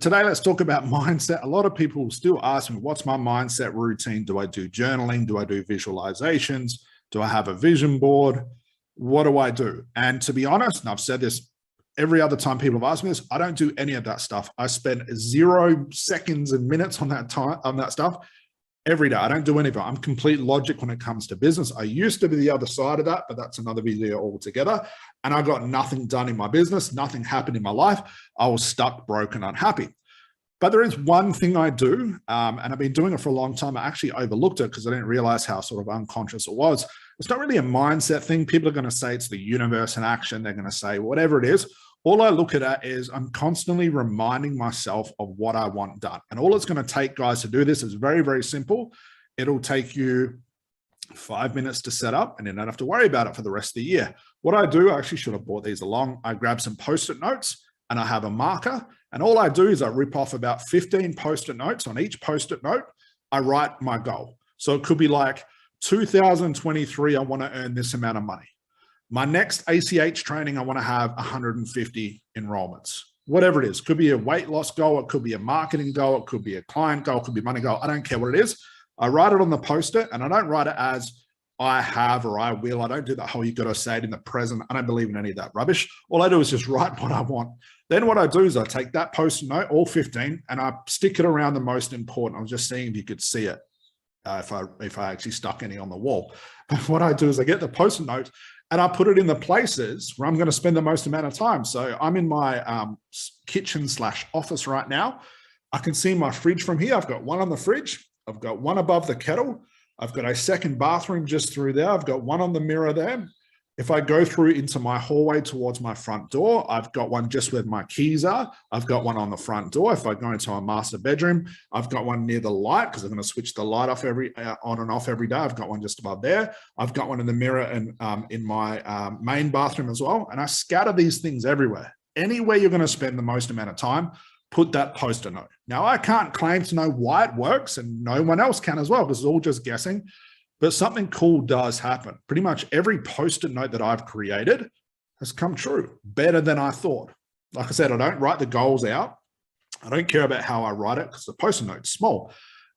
today, let's talk about mindset. A lot of people still ask me, what's my mindset routine? Do I do journaling? Do I do visualizations? Do I have a vision board? What do I do? And to be honest, and I've said this every other time people have asked me this, I don't do any of that stuff. I spend 0 seconds and minutes on that stuff every day. I don't do any of it. I'm complete logic when it comes to business. I used to be the other side of that, but that's another video altogether. And I got nothing done in my business. Nothing happened in my life. I was stuck, broken, unhappy. But there is one thing I do, and I've been doing it for a long time. I actually overlooked it because I didn't realize how sort of unconscious it was. It's not really a mindset thing. People are going to say it's the universe in action. They're going to say whatever it is. All I look at it is I'm constantly reminding myself of what I want done. And all it's going to take, guys, to do this is very, very simple. It'll take you 5 minutes to set up, and you don't have to worry about it for the rest of the year. What I do, I actually should have brought these along. I grab some Post-it notes and I have a marker. And all I do is I rip off about 15 Post-it notes. On each Post-it note, I write my goal. So it could be like 2023, I want to earn this amount of money. My next ACH training, I want to have 150 enrollments, whatever it is. Could be a weight loss goal. It could be a marketing goal. It could be a client goal. It could be money goal. I don't care what it is. I write it on the Post-it, and I don't write it as I have or I will. I don't do that whole, you got to say it in the present. I don't believe in any of that rubbish. All I do is just write what I want. Then what I do is I take that Post-it note, all 15, and I stick it around the most important. I was just seeing if you could see it, if I actually stuck any on the wall. But what I do is I get the Post-it note and I put it in the places where I'm going to spend the most amount of time. So I'm in my kitchen/office right now. I can see my fridge from here. I've got one on the fridge. I've got one above the kettle. I've got a second bathroom just through there. I've got one on the mirror there. If I go through into my hallway towards my front door, I've got one just where my keys are. I've got one on the front door. If I go into my master bedroom, I've got one near the light because I'm going to switch the light off on and off every day. I've got one just above there. I've got one in the mirror and in my main bathroom as well. And I scatter these things everywhere. Anywhere you're going to spend the most amount of time, put that Post-it note. Now, I can't claim to know why it works, and no one else can as well, because it's all just guessing. But something cool does happen. Pretty much every Post-it note that I've created has come true, better than I thought. Like I said, I don't write the goals out. I don't care about how I write it because the Post-it note's small.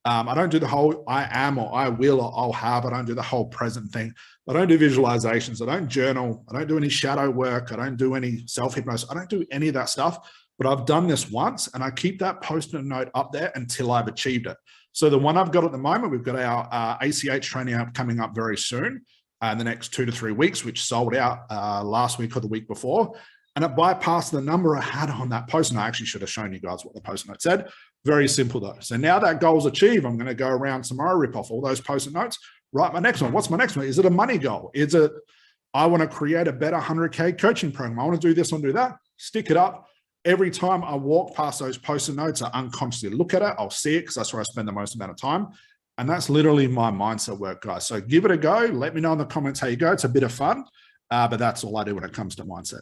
I don't do the whole I am or I will or I'll have. I don't do the whole present thing. I don't do visualizations. I don't journal. I don't do any shadow work. I don't do any self-hypnosis. I don't do any of that stuff. But I've done this once, and I keep that Post-it note up there until I've achieved it. So the one I've got at the moment, we've got our ACH training coming up very soon in the next 2 to 3 weeks, which sold out last week or the week before. And it bypassed the number I had on that Post-it note. I actually should have shown you guys what the Post-it note said. Very simple though. So now that goal's achieved, I'm going to go around tomorrow, rip off all those Post-it notes, write my next one. What's my next one? Is it a money goal? Is it, I want to create a better 100K coaching program. I want to do this, I want to do that. Stick it up. Every time I walk past those Post-it notes, I unconsciously look at it. I'll see it because that's where I spend the most amount of time. And that's literally my mindset work, guys. So give it a go. Let me know in the comments how you go. It's a bit of fun, but that's all I do when it comes to mindset.